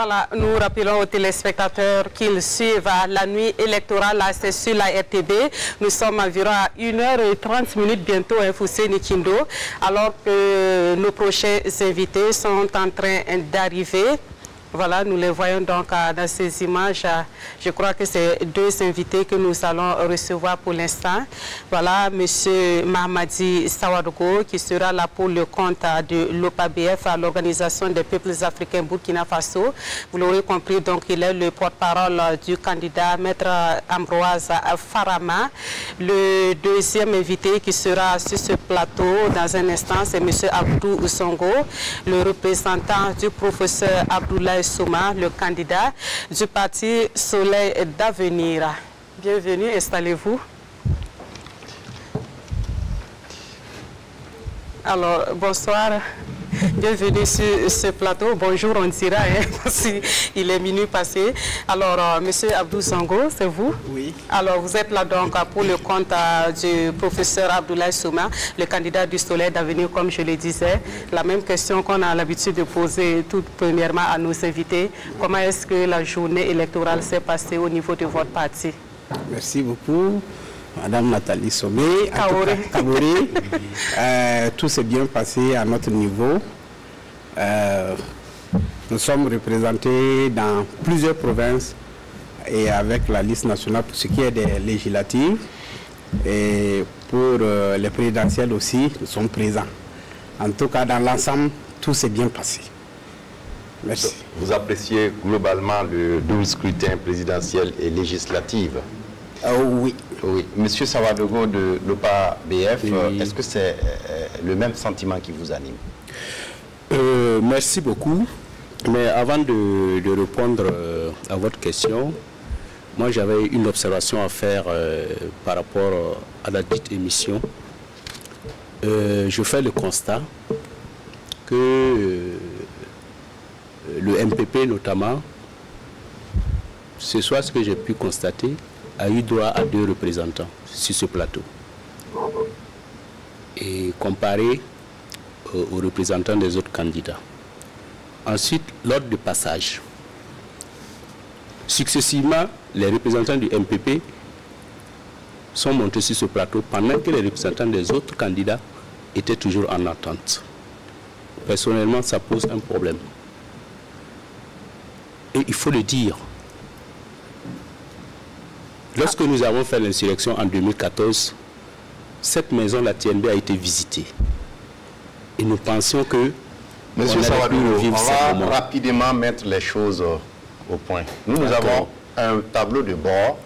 Voilà, nous rappelons aux téléspectateurs qu'ils suivent la nuit électorale, c'est sur la RTB. Nous sommes environ à 1h30 bientôt, Fousseni Kindo, alors que nos prochains invités sont en train d'arriver. Voilà, nous les voyons donc dans ces images. Je crois que c'est deux invités que nous allons recevoir pour l'instant. Voilà, M. Mahamadi Sawadogo, qui sera là pour le compte de l'OPABF, l'Organisation des peuples africains Burkina Faso. Vous l'aurez compris, donc il est le porte-parole du candidat Maître Ambroise Farama. Le deuxième invité qui sera sur ce plateau dans un instant, c'est M. Abdou Songo, le représentant du professeur Abdoulaye Souma, le candidat du parti Soleil d'avenir. Bienvenue, installez-vous. Alors, bonsoir. Bienvenue sur ce plateau. Bonjour, on dira, parce qu'il est minuit passé. Alors, Monsieur Abdou Songo, c'est vous? Oui. Alors, vous êtes là donc pour le compte du professeur Abdoulaye Souma, le candidat du Soleil d'avenir, comme je le disais. La même question qu'on a l'habitude de poser tout premièrement à nos invités. Comment est-ce que la journée électorale s'est passée au niveau de votre parti? Merci beaucoup. Madame Nathalie Somé, Kaboré, tout s'est bien passé à notre niveau. Nous sommes représentés dans plusieurs provinces et avec la liste nationale pour ce qui est des législatives. Et pour les présidentielles aussi, nous sommes présents. En tout cas, dans l'ensemble, tout s'est bien passé. Merci. Vous appréciez globalement le double scrutin présidentiel et législatif? Oui. Oui. Monsieur Sawadogo de l'OPABF, oui. Est-ce que c'est le même sentiment qui vous anime? Merci beaucoup. Mais avant de répondre à votre question, moi j'avais une observation à faire par rapport à la dite émission. Je fais le constat que le MPP notamment, ce soir ce que j'ai pu constater, a eu droit à 2 représentants sur ce plateau. Et comparé aux représentants des autres candidats. Ensuite, l'ordre de passage. Successivement, les représentants du MPP sont montés sur ce plateau pendant que les représentants des autres candidats étaient toujours en attente. Personnellement, ça pose un problème. Et il faut le dire. Lorsque nous avons fait l'insurrection en 2014, cette maison, la TNB, a été visitée. Et nous pensions que... Monsieur Sawadogo, on va rapidement mettre les choses au point. Nous avons un tableau de bord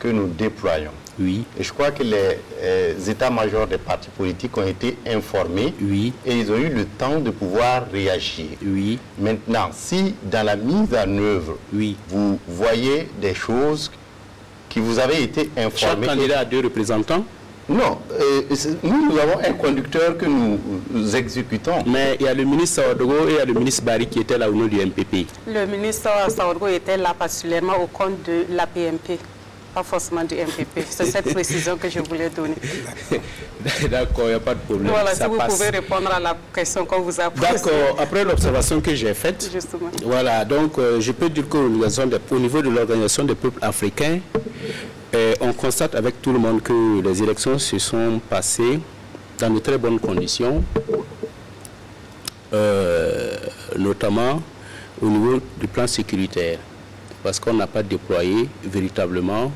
que nous déployons. Oui. Et je crois que les états-majors des partis politiques ont été informés et ils ont eu le temps de pouvoir réagir. Oui. Maintenant, si dans la mise en œuvre, vous voyez des choses qui vous avez été informés... Chaque candidat a 2 représentants? Non, nous avons un conducteur que nous exécutons. Mais il y a le ministre Sawadogo et il y a le ministre Barry qui était là au nom du MPP. Le ministre Sawadogo était là particulièrement au compte de l'APMP, pas forcément du MPP. C'est cette précision que je voulais donner. D'accord, il n'y a pas de problème. Voilà, si vous pouvez répondre à la question qu'on vous a posée. D'accord, après l'observation que j'ai faite, justement. Voilà, donc je peux dire qu'au niveau de l'Organisation des peuples africains, on constate avec tout le monde que les élections se sont passées dans de très bonnes conditions, notamment au niveau du plan sécuritaire, parce qu'on n'a pas déployé véritablement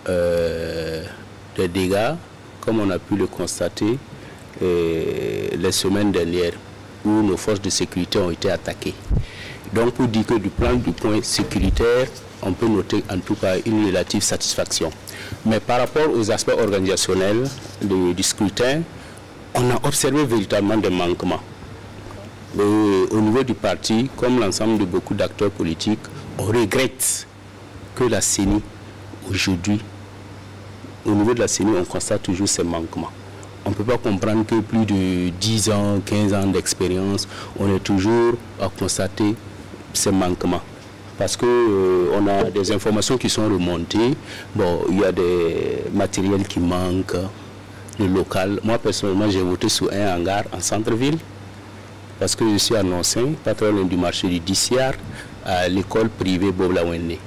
des dégâts, comme on a pu le constater les semaines dernières, où nos forces de sécurité ont été attaquées. Donc pour dire que du point sécuritaire, on peut noter en tout cas une relative satisfaction. Mais par rapport aux aspects organisationnels du scrutin, on a observé véritablement des manquements. Au niveau du parti, comme l'ensemble de beaucoup d'acteurs politiques, on regrette que la CENI, aujourd'hui, au niveau de la CENI, on constate toujours ces manquements. On ne peut pas comprendre que plus de 10 ans, 15 ans d'expérience, on est toujours à constater ces manquements. Parce qu'on a des informations qui sont remontées. Bon, il y a des matériels qui manquent, le local. Moi, personnellement, j'ai voté sur un hangar en centre-ville. Parce que je suis annoncé, patron du marché du Dissiar. à l'école privée Boblawende.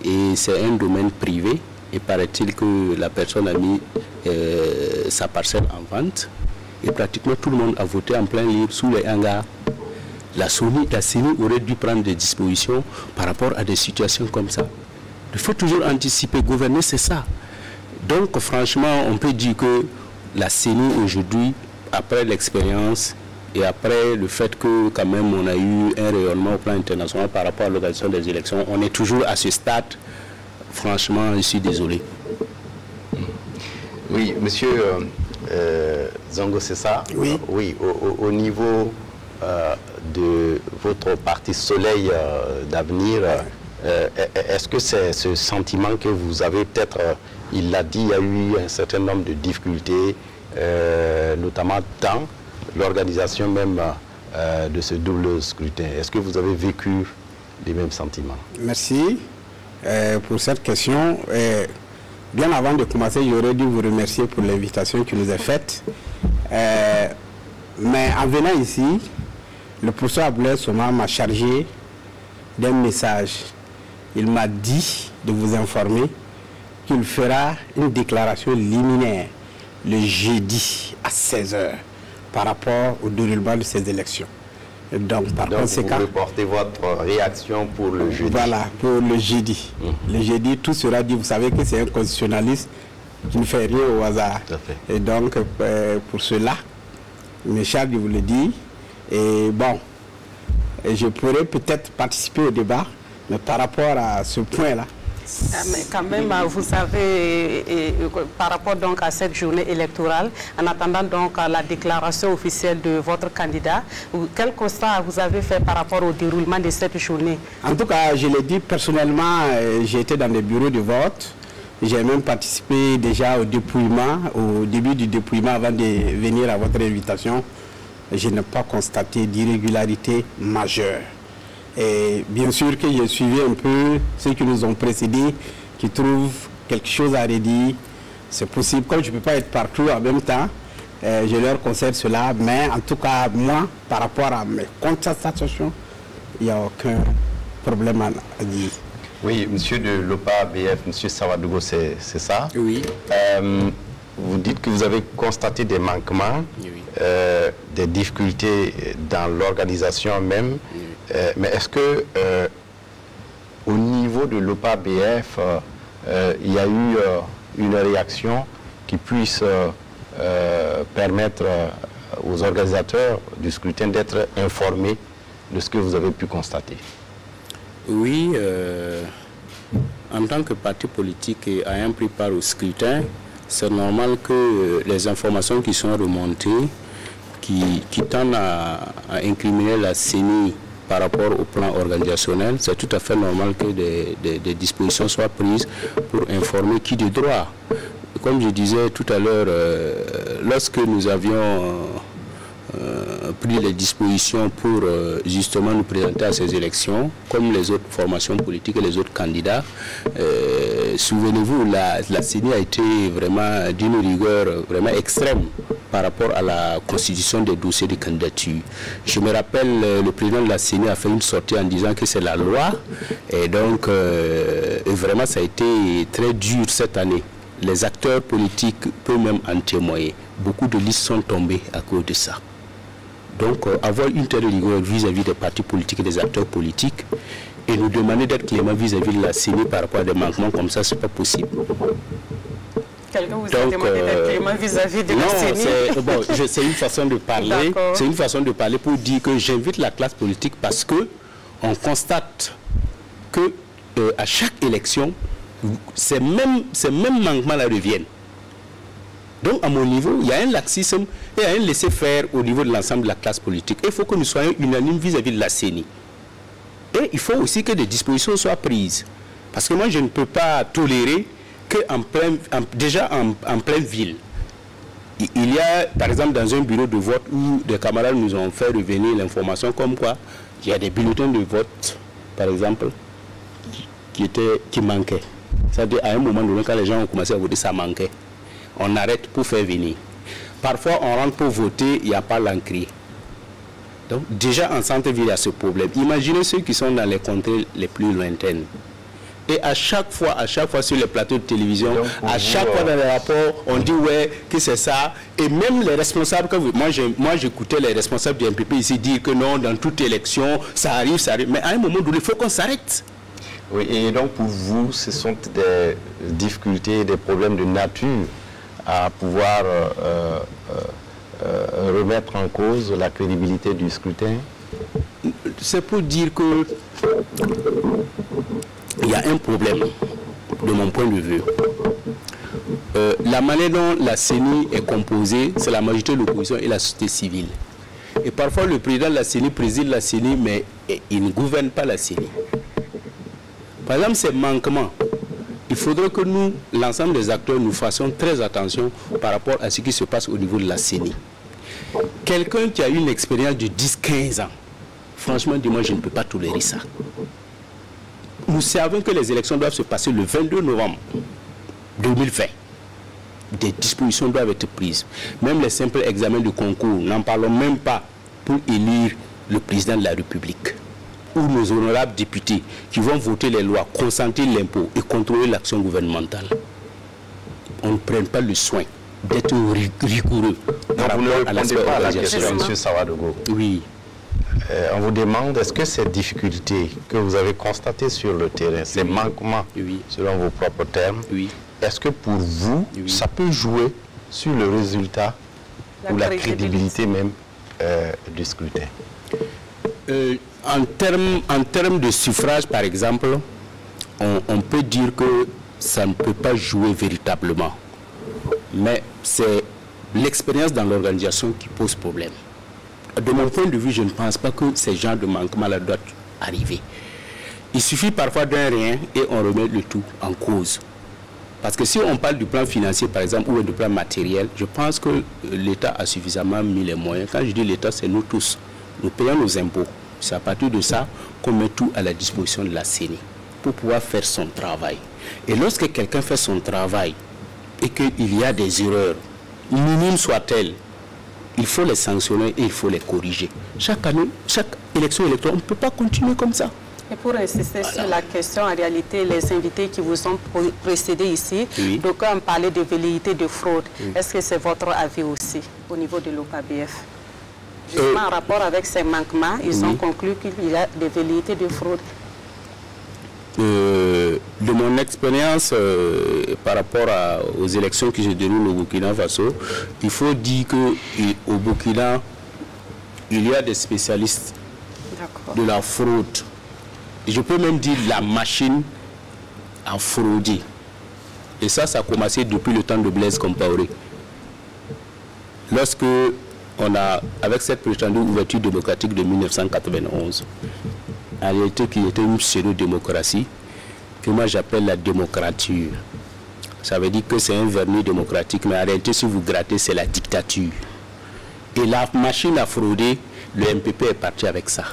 Et c'est un domaine privé. Et paraît-il que la personne a mis sa parcelle en vente. Et pratiquement tout le monde a voté en plein libre sous les hangars. La CENI aurait dû prendre des dispositions par rapport à des situations comme ça. Il faut toujours anticiper, gouverner, c'est ça. Donc franchement, on peut dire que la CENI aujourd'hui, après l'expérience et après le fait que quand même on a eu un rayonnement au plan international par rapport à l'organisation des élections, on est toujours à ce stade. Franchement, je suis désolé. Oui, monsieur Zongo, c'est ça? Oui. Oui, au niveau de votre parti Soleil d'avenir, est-ce que c'est ce sentiment que vous avez peut-être, il l'a dit, il y a eu un certain nombre de difficultés, notamment dans l'organisation même de ce double scrutin. Est-ce que vous avez vécu les mêmes sentiments? Merci pour cette question. Bien avant de commencer, j'aurais dû vous remercier pour l'invitation qui nous est faite. Mais en venant ici, le professeur Abdoulaye Souma m'a chargé d'un message. Il m'a dit de vous informer qu'il fera une déclaration liminaire le jeudi à 16 h par rapport au déroulement de ces élections. Et donc, par conséquent, vous reportez votre réaction pour le jeudi. Voilà, pour le jeudi. Le jeudi, tout sera dit. Vous savez que c'est un constitutionnaliste qui ne fait rien au hasard. Et donc, pour cela, mes chers, je vous le dis. Et bon, je pourrais peut-être participer au débat, mais par rapport à ce point-là. Mais quand même, vous savez, par rapport donc à cette journée électorale, en attendant donc la déclaration officielle de votre candidat, quel constat vous avez fait par rapport au déroulement de cette journée? En tout cas, je l'ai dit personnellement, j'ai été dans des bureaux de vote. J'ai même participé déjà au dépouillement, au début du dépouillement avant de venir à votre invitation. Je n'ai pas constaté d'irrégularité majeure. Et bien sûr que j'ai suivi un peu ceux qui nous ont précédés, qui trouvent quelque chose à redire. C'est possible, comme je ne peux pas être partout en même temps, je leur concède cela. Mais en tout cas, moi, par rapport à mes constatations, il n'y a aucun problème à dire. Oui, monsieur de l'OPA BF, monsieur Sawadougou, c'est ça? Oui. Vous dites que vous avez constaté des manquements, oui. Des difficultés dans l'organisation même. Oui. Mais est-ce que au niveau de l'OPA BF, il y a eu une réaction qui puisse permettre aux organisateurs du scrutin d'être informés de ce que vous avez pu constater? Oui, en tant que parti politique et ayant pris part au scrutin, c'est normal que les informations qui sont remontées, qui tendent à incriminer la CENI par rapport au plan organisationnel, c'est tout à fait normal que des dispositions soient prises pour informer qui de droit. Comme je disais tout à l'heure, lorsque nous avions pris les dispositions pour justement nous présenter à ces élections, comme les autres formations politiques et les autres candidats, souvenez-vous, la CENI a été vraiment d'une rigueur vraiment extrême par rapport à la constitution des dossiers de candidature. Je me rappelle, le président de la CENI a fait une sortie en disant que c'est la loi, et donc vraiment ça a été très dur cette année. Les acteurs politiques peuvent même en témoigner. Beaucoup de listes sont tombées à cause de ça. Donc, avoir une telle rigueur vis-à-vis des partis politiques et des acteurs politiques et nous demander d'être clément vis-à-vis de la CENI par rapport à des manquements comme ça, ce n'est pas possible. Quelqu'un vous a demandé d'être clément vis-à-vis de la CENI? Bon, c'est une façon de parler. C'est une façon de parler pour dire que j'invite la classe politique parce que on constate que à chaque élection, ces mêmes manquements-là reviennent. Donc, à mon niveau, il y a un laxisme et un laisser-faire au niveau de l'ensemble de la classe politique. Il faut que nous soyons unanimes vis-à-vis de la CENI. Et il faut aussi que des dispositions soient prises. Parce que moi, je ne peux pas tolérer déjà en pleine ville, il y a, par exemple, dans un bureau de vote où des camarades nous ont fait revenir l'information comme quoi il y a des bulletins de vote, par exemple, qui manquaient. C'est-à-dire, à un moment donné, quand les gens ont commencé à voter, ça manquait. On arrête pour faire venir. Parfois, on rentre pour voter, il n'y a pas l'encrier. Donc, déjà en centre-ville, il y a ce problème. Imaginez ceux qui sont dans les contrées les plus lointaines. Et à chaque fois sur les plateaux de télévision, à chaque fois dans les rapports, on dit ouais, que c'est ça. Et même les responsables, moi j'écoutais les responsables du MPP ici dire que non, dans toute élection, ça arrive. Mais à un moment donné, il faut qu'on s'arrête. Oui, et donc pour vous, ce sont des difficultés, des problèmes de nature à pouvoir remettre en cause la crédibilité du scrutin? C'est pour dire que il y a un problème, de mon point de vue. La manière dont la CENI est composée, c'est la majorité de l'opposition et la société civile. Et parfois, le président de la CENI préside la CENI, mais il ne gouverne pas la CENI. Par exemple, ces manquements, il faudrait que nous, l'ensemble des acteurs, nous fassions très attention par rapport à ce qui se passe au niveau de la CENI. Quelqu'un qui a une expérience de 10-15 ans, franchement, dis-moi, je ne peux pas tolérer ça. Nous savons que les élections doivent se passer le 22 novembre 2020. Des dispositions doivent être prises. Même les simples examens de concours, n'en parlons même pas pour élire le président de la République. Ou nos honorables députés qui vont voter les lois, consentir l'impôt et contrôler l'action gouvernementale. On ne prenne pas le soin d'être rigoureux par rapport à l'aspect pas à la question, M. Sawadogo. Oui. On vous demande, est-ce que ces difficultés que vous avez constatées sur le terrain, ces manquements, selon vos propres termes, est-ce que pour vous, ça peut jouer sur le résultat ou la crédibilité même du scrutin? En termes de suffrage, par exemple, on peut dire que ça ne peut pas jouer véritablement. Mais c'est l'expérience dans l'organisation qui pose problème. De mon point de vue, je ne pense pas que ces genres de manquements-là doivent arriver. Il suffit parfois d'un rien et on remet le tout en cause. Parce que si on parle du plan financier, par exemple, ou du plan matériel, je pense que l'État a suffisamment mis les moyens. Quand je dis l'État, c'est nous tous. Nous payons nos impôts. C'est à partir de ça qu'on met tout à la disposition de la CENI pour pouvoir faire son travail. Et lorsque quelqu'un fait son travail et qu'il y a des erreurs, minimes soient-elles, il faut les sanctionner et il faut les corriger. Chaque année, chaque élection électorale, on ne peut pas continuer comme ça. Et pour insister sur la question, en réalité, les invités qui vous ont précédés ici, d'aucuns ont parlé de velléité de fraude. Est-ce que c'est votre avis aussi au niveau de l'OPABF? Justement, en rapport avec ces manquements, ils ont conclu qu'il y a des velléités de fraude. De mon expérience par rapport aux élections qui se déroulent au Burkina Faso, il faut dire qu'au Burkina, il y a des spécialistes de la fraude. Et je peux même dire la machine à frauder. Et ça a commencé depuis le temps de Blaise Compaoré. Lorsque on a, avec cette prétendue ouverture démocratique de 1991, en réalité qui était une pseudo-démocratie, que moi j'appelle la démocrature. Ça veut dire que c'est un vernis démocratique, mais en réalité, si vous grattez, c'est la dictature. Et la machine à frauder, le MPP est parti avec ça.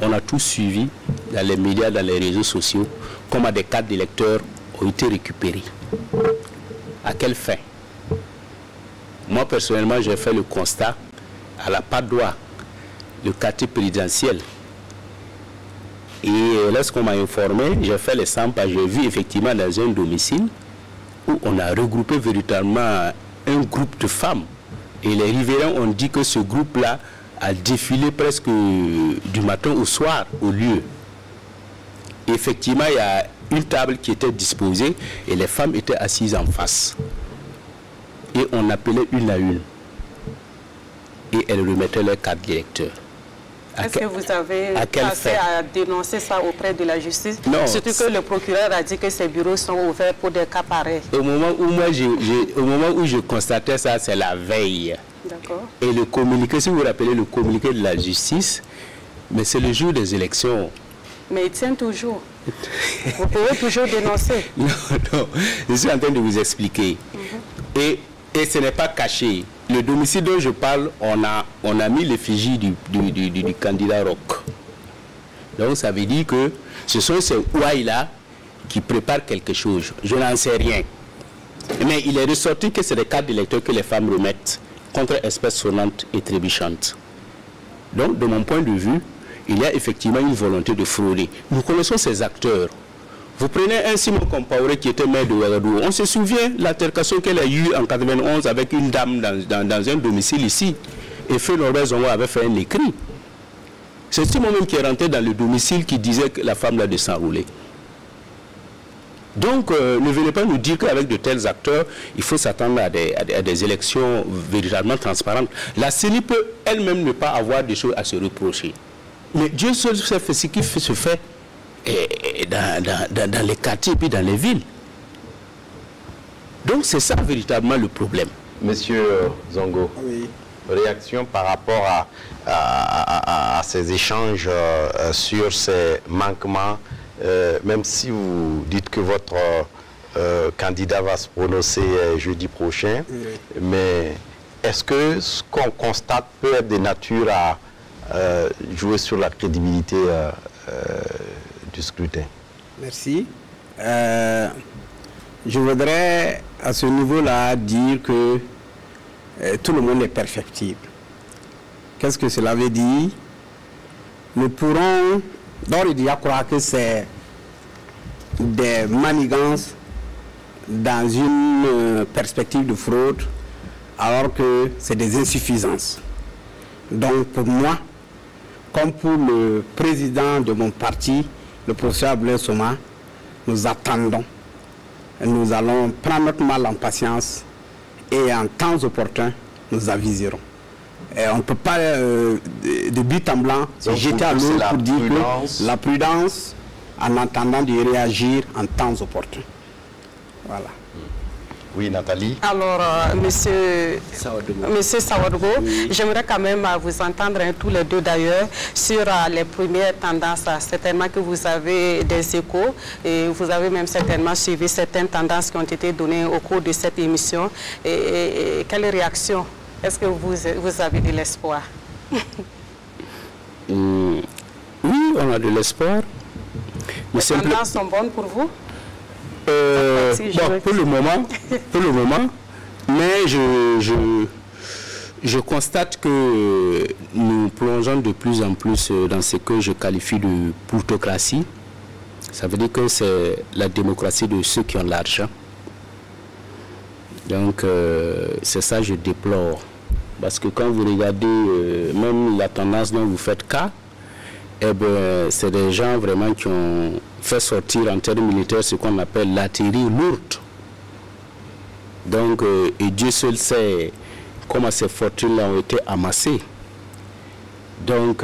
On a tous suivi dans les médias, dans les réseaux sociaux, comment des cartes d'électeurs ont été récupérées. À quelle fin? Moi, personnellement, j'ai fait le constat à la Padoie, le quartier présidentiel. Et lorsqu'on m'a informé, j'ai fait les 100 pages, j'ai vu effectivement dans un domicile où on a regroupé véritablement un groupe de femmes. Et les riverains ont dit que ce groupe-là a défilé presque du matin au soir au lieu. Et effectivement, il y a une table qui était disposée et les femmes étaient assises en face. Et on appelait une à une. Et elles remettaient leur carte d'électeur. Est-ce que vous avez pensé à dénoncer ça auprès de la justice? Non. Surtout que le procureur a dit que ces bureaux sont ouverts pour des cas pareils. Au moment où je constatais ça, c'est la veille. D'accord. Et le communiqué, si vous vous rappelez le communiqué de la justice, mais c'est le jour des élections. Mais il tient toujours. Vous pouvez toujours dénoncer. Non, je suis en train de vous expliquer. Et ce n'est pas caché. Le domicile dont je parle, on a mis l'effigie du candidat Roch. Donc ça veut dire que ce sont ces ouailles-là qui préparent quelque chose. Je n'en sais rien. Mais il est ressorti que c'est des cartes d'électeurs que les femmes remettent contre espèces sonnantes et trébuchantes. Donc, de mon point de vue, il y a effectivement une volonté de frauder. Nous connaissons ces acteurs. Vous prenez un Simon Compaoré qui était maire de Ouagadougou. On se souvient de l'altercation qu'elle a eue en 91 avec une dame dans un domicile ici. Et Feu Norbert Zongo avait fait un écrit. C'est Simon même qui est rentré dans le domicile qui disait que la femme l'a de s'enrouler. Donc, ne venez pas nous dire qu'avec de tels acteurs, il faut s'attendre à des élections véritablement transparentes. La CENI peut elle-même ne pas avoir des choses à se reprocher. Mais Dieu seul sait ce qui se fait dans les quartiers et puis dans les villes. Donc, c'est ça véritablement le problème. Monsieur Zongo, oui. Réaction par rapport à ces échanges sur ces manquements. Même si vous dites que votre candidat va se prononcer jeudi prochain, oui. Mais est-ce que ce qu'on constate peut être de nature à jouer sur la crédibilité du scrutin? Merci. Je voudrais à ce niveau-là dire que tout le monde est perfectible. Qu'est-ce que cela veut dire? Nous pourrons d'ores et déjà croire que c'est des manigances dans une perspective de fraude, alors que c'est des insuffisances. Donc pour moi, comme pour le président de mon parti, le professeur Blaise Soma, nous attendons. Nous allons prendre notre mal en patience et en temps opportun, nous aviserons. Et on ne peut pas, de but en blanc, se jeter à l'eau pour dire que la prudence, en attendant de réagir en temps opportun. Voilà. Oui, Nathalie. Alors, monsieur Sawadougou, oui. J'aimerais quand même vous entendre tous les deux d'ailleurs sur les premières tendances. Certainement que vous avez des échos et vous avez même certainement suivi certaines tendances qui ont été données au cours de cette émission. Et quelle réaction est-ce que vous avez de l'espoir? Oui, on a de l'espoir. Les tendances sont bonnes pour vous? Bon, pour le moment, mais je constate que nous plongeons de plus en plus dans ce que je qualifie de plutocratie. Ça veut dire que c'est la démocratie de ceux qui ont l'argent. Donc, c'est ça que je déplore. Parce que quand vous regardez même la tendance dont vous faites cas, eh ben, c'est des gens vraiment qui ont fait sortir en termes militaires ce qu'on appelle l'artillerie lourde. Donc, et Dieu seul sait comment ces fortunes-là ont été amassées. Donc,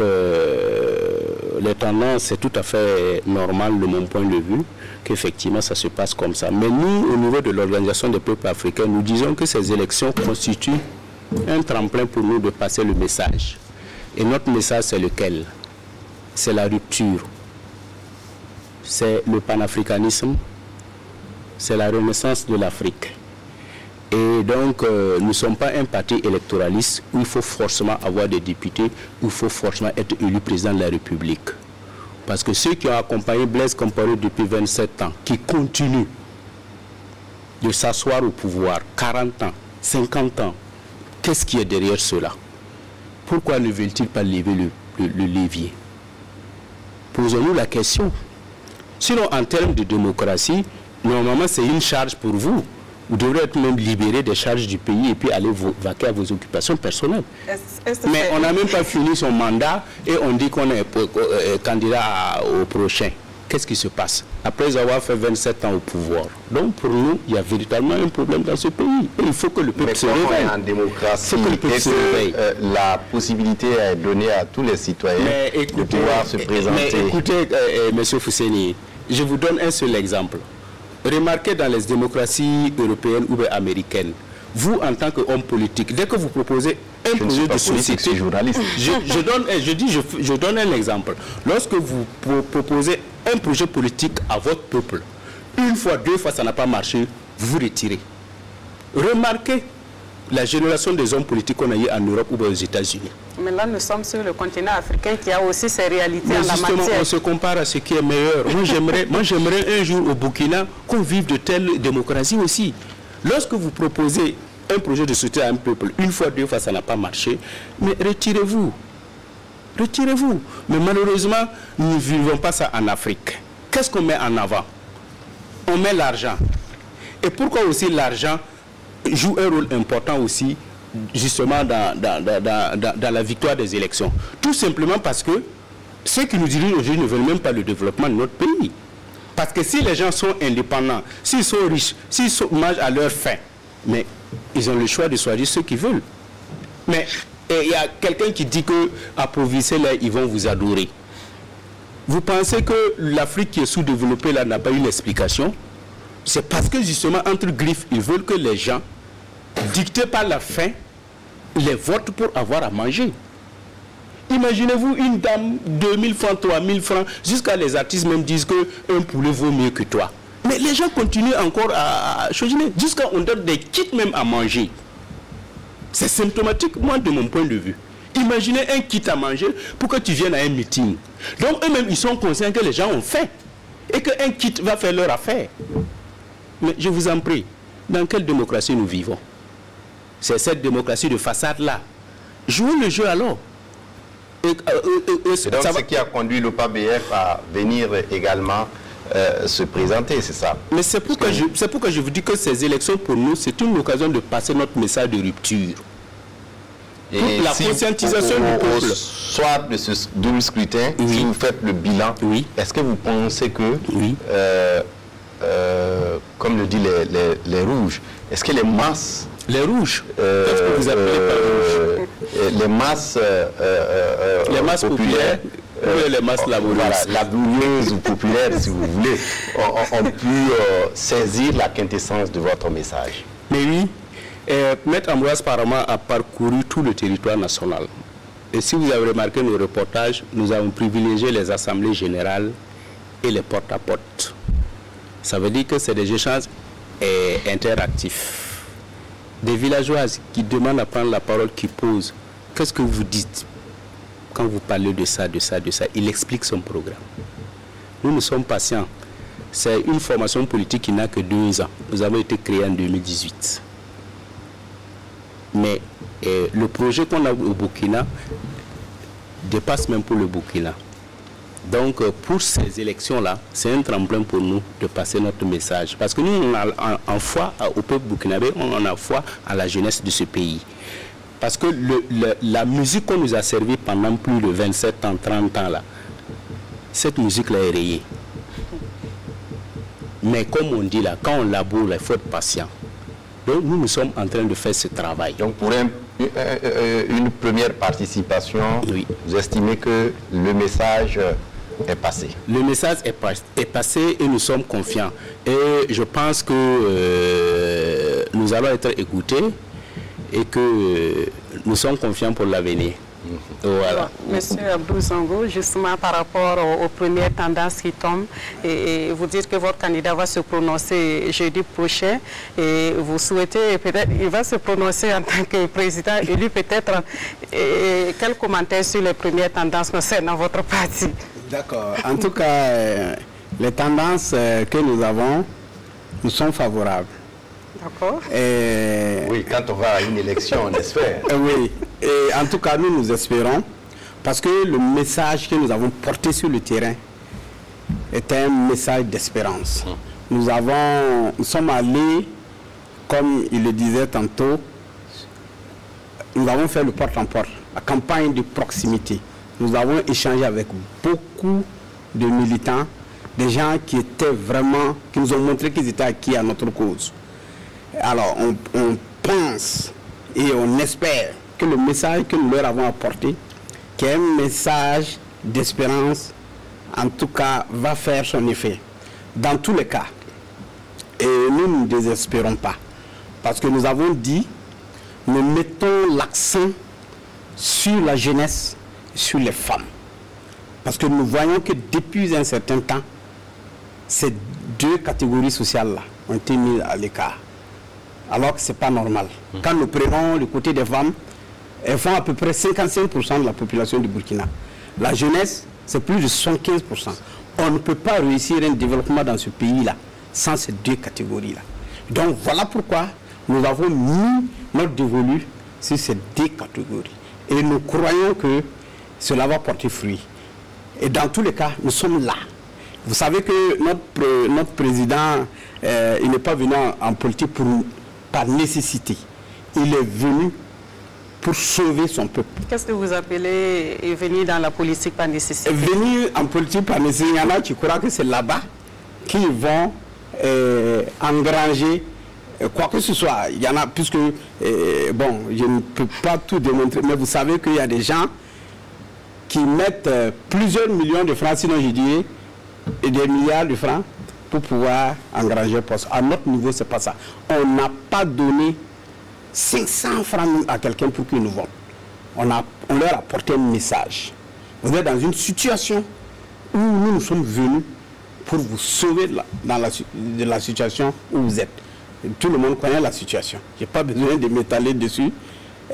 les tendances, c'est tout à fait normal de mon point de vue qu'effectivement ça se passe comme ça. Mais nous, au niveau de l'Organisation des peuples africains, nous disons que ces élections constituent un tremplin pour nous de passer le message. Et notre message, c'est lequel? C'est la rupture. C'est le panafricanisme. C'est la renaissance de l'Afrique. Et donc, nous ne sommes pas un parti électoraliste où il faut forcément avoir des députés, où il faut forcément être élu président de la République. Parce que ceux qui ont accompagné Blaise Compaoré depuis 27 ans, qui continuent de s'asseoir au pouvoir, 40 ans, 50 ans, qu'est-ce qui est derrière cela? Pourquoi ne veulent-ils pas lever le levier? Posons-nous la question. Sinon, en termes de démocratie, normalement, c'est une charge pour vous. Vous devrez être même libéré des charges du pays et puis aller vaquer à vos occupations personnelles. Mais on n'a même pas fini son mandat et on dit qu'on est candidat au prochain. Qu'est-ce qui se passe? Après avoir fait 27 ans au pouvoir. Donc pour nous, il y a véritablement un problème dans ce pays. Et il faut que le peuple se réveille. En démocratie, la possibilité est donnée à tous les citoyens de pouvoir se présenter. Mais écoutez, M. Fousséni, je vous donne un seul exemple. Remarquez dans les démocraties européennes ou américaines, vous en tant qu'homme politique, dès que vous proposez un projet de société, je donne un exemple. Lorsque vous proposez un projet politique à votre peuple, une fois, deux fois, ça n'a pas marché, vous vous retirez. Remarquez la génération des hommes politiques qu'on a eu en Europe ou aux États-Unis. Mais là, nous sommes sur le continent africain qui a aussi ses réalités en la matière. Justement, on se compare à ce qui est meilleur. Moi, j'aimerais un jour au Burkina qu'on vive de telle démocratie aussi. Lorsque vous proposez un projet de société à un peuple, une fois, deux fois, ça n'a pas marché, mais retirez-vous. retirez-vous. Mais malheureusement, nous ne vivons pas ça en Afrique. Qu'est-ce qu'on met en avant? On met l'argent. Et pourquoi aussi l'argent joue un rôle important aussi, justement, dans la victoire des élections? Tout simplement parce que ceux qui nous dirigent aujourd'hui ne veulent même pas le développement de notre pays. Parce que si les gens sont indépendants, s'ils sont riches, s'ils mangent à leur faim, mais ils ont le choix de choisir ceux qu'ils veulent. Mais il y a quelqu'un qui dit qu'à Provincé, là, ils vont vous adorer. Vous pensez que l'Afrique qui est sous-développée là n'a pas eu l'explication? C'est parce que justement, entre griffes, ils veulent que les gens, dictés par la faim, les votent pour avoir à manger. Imaginez-vous une dame, 2000 francs, 3000 francs, jusqu'à les artistes même disent qu'un poulet vaut mieux que toi. Mais les gens continuent encore à choisir, jusqu'à on donne des kits même à manger. C'est symptomatique, moi, de mon point de vue. Imaginez un kit à manger pour que tu viennes à un meeting. Donc eux-mêmes, ils sont conscients que les gens ont faim et qu'un kit va faire leur affaire. Mais je vous en prie, dans quelle démocratie nous vivons? C'est cette démocratie de façade-là. Jouez le jeu alors. Et donc ce qui a conduit l'OPABF à venir également se présenter, c'est ça? Mais c'est pourquoi je vous dis que ces élections pour nous, c'est une occasion de passer notre message de rupture. Et la conscientisation du peuple. Au soir de ce double scrutin, si vous faites le bilan, est-ce que vous pensez que, comme le disent les rouges, est-ce que les masses... Les rouges, qu'est-ce que vous appelez par rouges? Les masses populaires, les masses laborieuses. Voilà, laborieuses ou populaires, si vous voulez, ont pu saisir la quintessence de votre message. Mais oui, Maître Ambroise Parama a parcouru tout le territoire national. Et si vous avez remarqué nos reportages, nous avons privilégié les assemblées générales et les porte-à-porte. Ça veut dire que c'est des échanges interactifs. Des villageoises qui demandent à prendre la parole, qui posent. Qu'est-ce que vous dites quand vous parlez de ça, de ça, de ça? Il explique son programme. Nous sommes patients. C'est une formation politique qui n'a que 2 ans. Nous avons été créés en 2018. Mais le projet qu'on a au Burkina dépasse même pour le Burkina. Donc, pour ces élections-là, c'est un tremplin pour nous de passer notre message. Parce que nous, on a en foi au peuple burkinabé, on a foi à la jeunesse de ce pays. Parce que la musique qu'on nous a servi pendant plus de 27 ans, 30 ans, là, cette musique-là est rayée. Mais comme on dit là, quand on laboure, il faut être patient. Donc, nous sommes en train de faire ce travail. Donc, pour une première participation, vous estimez que le message est passé? Le message est passé et nous sommes confiants. Et je pense que nous allons être écoutés et que nous sommes confiants pour l'avenir. Voilà. Monsieur Abdou Zango, justement par rapport aux premières tendances qui tombent, et vous dites que votre candidat va se prononcer jeudi prochain, et vous souhaitez peut-être, il va se prononcer en tant que président élu peut-être, quel commentaire sur les premières tendances concernant votre parti? D'accord. En tout cas, les tendances que nous avons, nous sont favorables. D'accord. Oui, quand on va à une élection, on espère. Oui, et en tout cas, nous espérons, parce que le message que nous avons porté sur le terrain est un message d'espérance. Nous sommes allés, comme il le disait tantôt, nous avons fait le porte-en-porte, la campagne de proximité. Nous avons échangé avec beaucoup de militants, des gens qui étaient vraiment, qui nous ont montré qu'ils étaient acquis à notre cause. Alors, on pense et on espère que le message que nous leur avons apporté, qui est un message d'espérance, en tout cas, va faire son effet. Dans tous les cas, et nous ne désespérons pas, parce que nous avons dit, nous mettons l'accent sur la jeunesse, sur les femmes. Parce que nous voyons que depuis un certain temps, ces 2 catégories sociales-là ont été mises à l'écart. Alors que ce n'est pas normal. Quand nous prenons le côté des femmes, elles font à peu près 55% de la population du Burkina. La jeunesse, c'est plus de 75%. On ne peut pas réussir un développement dans ce pays-là sans ces 2 catégories-là. Donc voilà pourquoi nous avons mis notre dévolu sur ces 2 catégories. Et nous croyons que cela va porter fruit. Et dans tous les cas, nous sommes là. Vous savez que notre président, il n'est pas venu en politique par nécessité. Il est venu pour sauver son peuple. Qu'est-ce que vous appelez venir dans la politique par nécessité? Venir en politique par nécessité, il y en a qui croient que c'est là-bas qu'ils vont engranger quoi que ce soit. Il y en a, puisque, bon, je ne peux pas tout démontrer, mais vous savez qu'il y a des gens qui mettent plusieurs millions de francs, sinon je dirais, et des milliards de francs pour pouvoir engranger un poste. À notre niveau, c'est pas ça. On n'a pas donné 500 francs à quelqu'un pour qu'il nous vende. On leur a apporté un message. Vous êtes dans une situation où nous sommes venus pour vous sauver de la situation où vous êtes. Tout le monde connaît la situation. Je n'ai pas besoin de m'étaler dessus.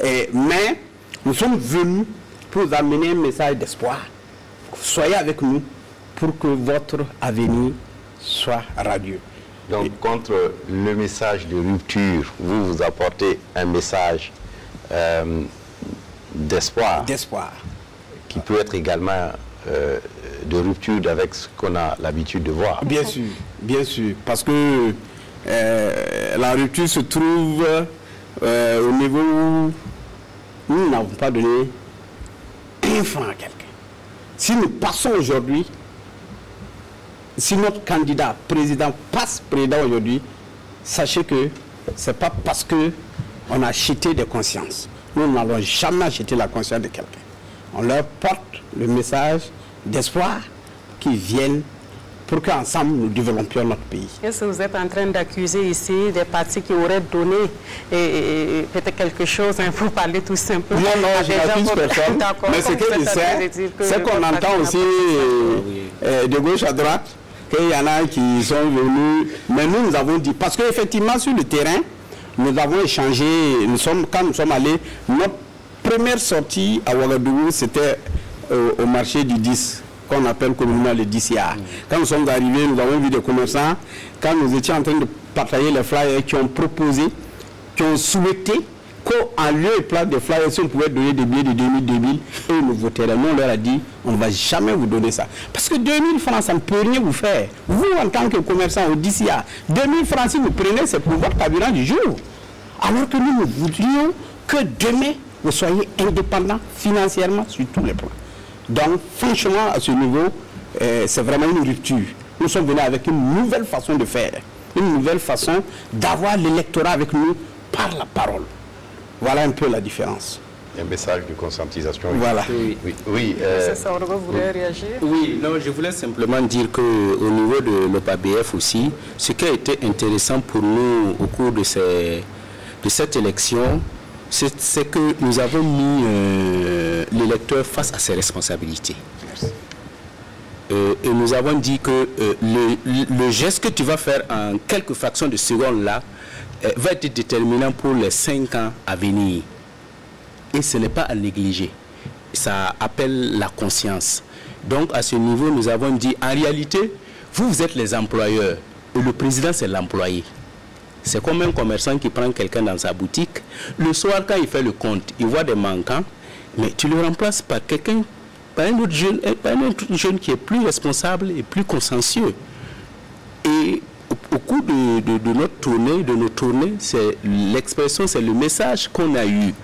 Mais nous sommes venus pour vous amener un message d'espoir. Soyez avec nous pour que votre avenir soit radieux. Donc, contre le message de rupture, vous apportez un message d'espoir. D'espoir. Qui peut être également de rupture avec ce qu'on a l'habitude de voir. Bien sûr, parce que la rupture se trouve au niveau où nous n'avons pas donné un franc à quelqu'un. Si nous passons aujourd'hui, si notre candidat président passe président aujourd'hui, sachez que ce n'est pas parce qu'on a acheté des consciences. Nous n'allons jamais acheter la conscience de quelqu'un. On leur porte le message d'espoir qu'ils viennent pour qu'ensemble nous développions notre pays. Est-ce que vous êtes en train d'accuser ici des partis qui auraient donné peut-être quelque chose pour parler tout simplement? Non, je n'accuse personne. Mais ce que je sais, c'est qu'on entend aussi de gauche à droite qu'il y en a qui sont venus. Mais nous avons dit, parce qu'effectivement sur le terrain, nous avons échangé, quand nous sommes allés, notre première sortie à Ouagadougou, c'était au marché du 10. Qu'on appelle communément le 10 IAR. Quand nous sommes arrivés, nous avons vu des commerçants, quand nous étions en train de partager les flyers, qui ont proposé, qui ont souhaité qu'en lieu et place des flyers, si on pouvait donner des billets de 2000, et nous voteraient. Nous, on leur a dit, on ne va jamais vous donner ça. Parce que 2000 francs, ça ne peut rien vous faire. Vous, en tant que commerçant au 10 IAR, 2000 francs, si vous prenez, c'est pour votre carburant du jour. Alors que nous voudrions que demain, vous soyez indépendants financièrement sur tous les plans. Donc, franchement, à ce niveau, c'est vraiment une rupture. Nous sommes venus avec une nouvelle façon de faire, une nouvelle façon d'avoir l'électorat avec nous par la parole. Voilà un peu la différence. Un message de conscientisation. Voilà. Oui. vous voulez réagir? Oui, non, je voulais simplement dire qu'au niveau de l'OPABF aussi, ce qui a été intéressant pour nous au cours de cette élection, c'est que nous avons mis l'électeur face à ses responsabilités. Et nous avons dit que le geste que tu vas faire en quelques fractions de secondes là va être déterminant pour les 5 ans à venir. Et ce n'est pas à négliger. Ça appelle la conscience. Donc à ce niveau, nous avons dit, en réalité, vous êtes les employeurs et le président c'est l'employé. C'est comme un commerçant qui prend quelqu'un dans sa boutique. Le soir, quand il fait le compte, il voit des manquants, mais tu le remplaces par quelqu'un, par un autre jeune qui est plus responsable et plus consciencieux. Et au cours de notre tournée, c'est l'expression, c'est le message qu'on a eu.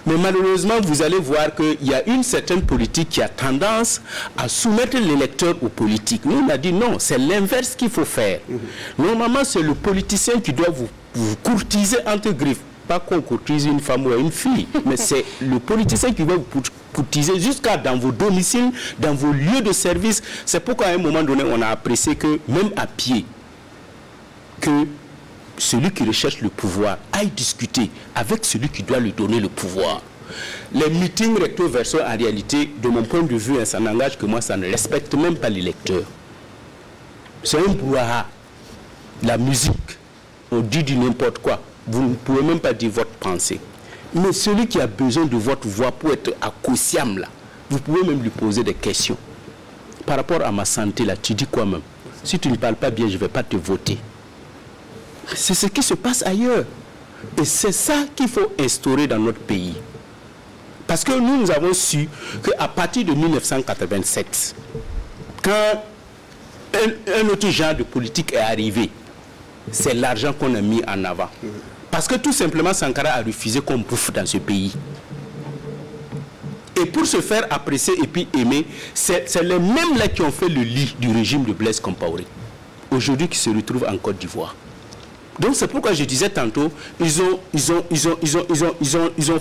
Mais malheureusement, vous allez voir qu'il y a une certaine politique qui a tendance à soumettre l'électeur aux politiques. Nous, on a dit non, c'est l'inverse qu'il faut faire. Normalement, c'est le politicien qui doit vous courtiser entre griffes. Pas qu'on courtise une femme ou une fille, mais c'est le politicien qui va vous courtiser jusqu'à dans vos domiciles, dans vos lieux de service. C'est pourquoi à un moment donné, on a apprécié que même à pied, que celui qui recherche le pouvoir aille discuter avec celui qui doit lui donner le pouvoir. Les meetings recto-verso, en réalité, de mon point de vue, ça n'engage que moi, ça ne respecte même pas l'électeur. C'est un brouhaha. La musique, on dit du n'importe quoi. Vous ne pouvez même pas dire votre pensée. Mais celui qui a besoin de votre voix pour être à Kosiam, là, vous pouvez même lui poser des questions. Par rapport à ma santé, là, tu dis quoi même? Si tu ne parles pas bien, je ne vais pas te voter. C'est ce qui se passe ailleurs. Et c'est ça qu'il faut instaurer dans notre pays. Parce que nous avons su qu'à partir de 1987, quand un autre genre de politique est arrivé, c'est l'argent qu'on a mis en avant. Parce que tout simplement, Sankara a refusé qu'on bouffe dans ce pays. Et pour se faire apprécier et puis aimer, c'est les mêmes là qui ont fait le lit du régime de Blaise Compaoré, aujourd'hui qui se retrouvent en Côte d'Ivoire. Donc c'est pourquoi je disais tantôt, ils ont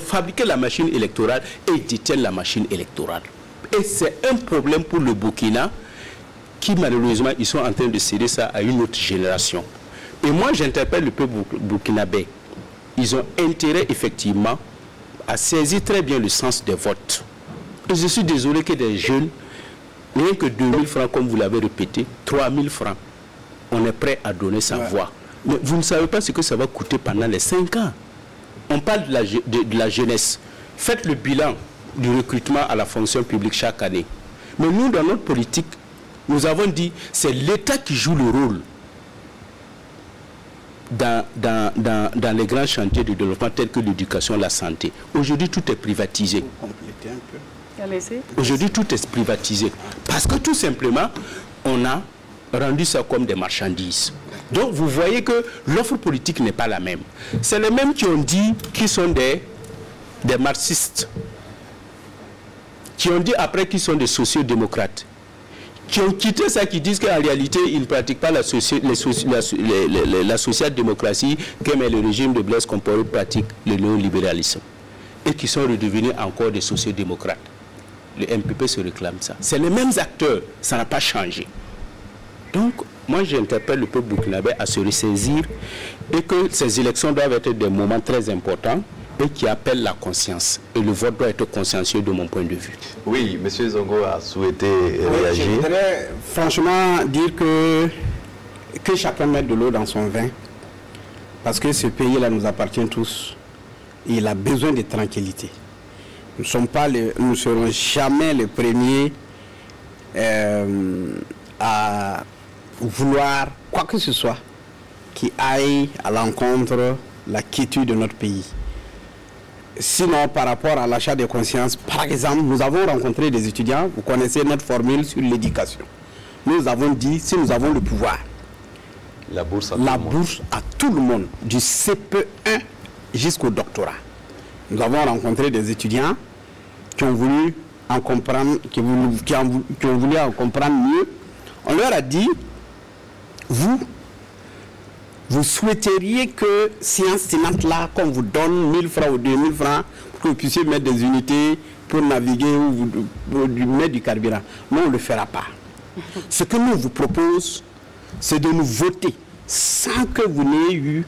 fabriqué la machine électorale et ils détiennent la machine électorale. Et c'est un problème pour le Burkina qui malheureusement ils sont en train de céder ça à une autre génération. Et moi j'interpelle le peuple burkinabé. Ils ont intérêt effectivement à saisir très bien le sens des votes. Et je suis désolé que des jeunes, rien que 2000 francs comme vous l'avez répété, 3000 francs, on est prêt à donner sa voix. Mais vous ne savez pas ce que ça va coûter pendant les 5 ans. On parle de la jeunesse. Faites le bilan du recrutement à la fonction publique chaque année. Mais nous, dans notre politique, nous avons dit c'est l'État qui joue le rôle dans les grands chantiers de développement tels que l'éducation, la santé. Aujourd'hui, tout est privatisé. Aujourd'hui, tout est privatisé. Parce que tout simplement, on a rendu ça comme des marchandises. Donc, vous voyez que l'offre politique n'est pas la même. C'est les mêmes qui ont dit qu'ils sont des marxistes. Qui ont dit après qu'ils sont des sociodémocrates. Qui ont quitté ça, qui disent qu'en réalité, ils ne pratiquent pas la social-démocratie, comme le régime de Blaise Compaoré pratique le néolibéralisme. Et qui sont redevenus encore des sociodémocrates. Le MPP se réclame ça. C'est les mêmes acteurs, ça n'a pas changé. Donc, moi j'interpelle le peuple burkinabé à se ressaisir et que ces élections doivent être des moments très importants et qui appellent la conscience. Et le vote doit être consciencieux de mon point de vue. Oui, M. Zongo a souhaité réagir. Je voudrais franchement dire que chacun mette de l'eau dans son vin. Parce que ce pays-là nous appartient tous. Et il a besoin de tranquillité. Nous ne serons jamais les premiers à vouloir quoi que ce soit qui aille à l'encontre de la quiétude de notre pays. Sinon, par rapport à l'achat de conscience, par exemple, nous avons rencontré des étudiants, vous connaissez notre formule sur l'éducation. Nous avons dit, si nous avons le pouvoir, la bourse à tout le monde, du CP1 jusqu'au doctorat. Nous avons rencontré des étudiants qui ont voulu en comprendre, qui ont voulu en comprendre mieux. On leur a dit, vous souhaiteriez que Sciences Tenante-là, qu'on vous donne 1000 francs ou 2000 francs, pour que vous puissiez mettre des unités pour naviguer ou mettre du carburant. Non, on ne le fera pas. Ce que nous vous propose, c'est de nous voter sans que vous n'ayez eu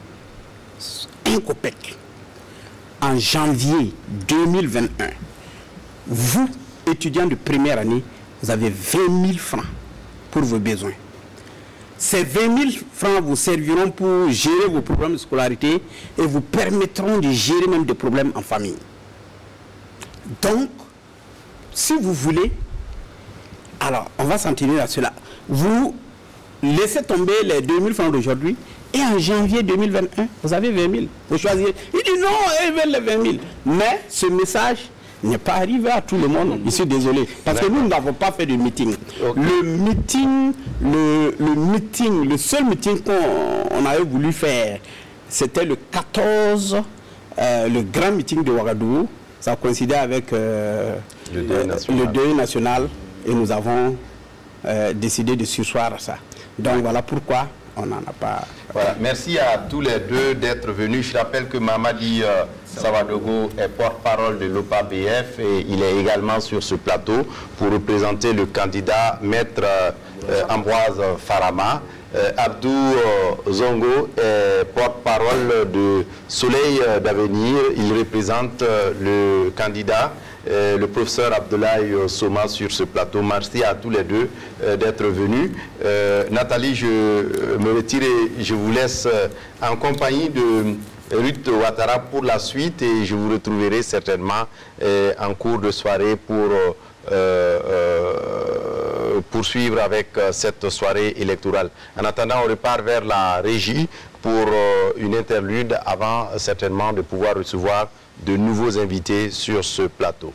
un copec. En janvier 2021, vous, étudiants de première année, vous avez 20 000 francs pour vos besoins. Ces 20 000 francs vous serviront pour gérer vos problèmes de scolarité et vous permettront de gérer même des problèmes en famille. Donc, si vous voulez, alors on va s'en tenir à cela. Vous laissez tomber les 2 000 francs d'aujourd'hui et en janvier 2021, vous avez 20 000. Vous choisissez. Il dit non, ils veulent les 20 000. Mais ce message n'est pas arrivé à tout le monde. Je suis désolé. Parce que nous n'avons pas fait de meeting. Okay. Le seul meeting qu'on avait voulu faire, c'était le 14, le grand meeting de Ouagadougou. Ça coïncidait avec le deuil national. Et nous avons décidé de sursoir à ça. Donc voilà pourquoi on n'en a pas... Voilà. Merci à tous les deux d'être venus. Je rappelle que Mamadi Savadogo est porte-parole de l'OPA-BF et il est également sur ce plateau pour représenter le candidat Maître Ambroise Farama. Abdou Zongo est porte-parole de Soleil d'Avenir. Il représente le candidat, le professeur Abdoulaye Soma sur ce plateau. Merci à tous les deux d'être venus. Nathalie, je me retire et je vous laisse en compagnie de Ruth Ouattara pour la suite et je vous retrouverai certainement en cours de soirée pour poursuivre avec cette soirée électorale. En attendant, on repart vers la régie. pour une interlude avant certainement de pouvoir recevoir de nouveaux invités sur ce plateau.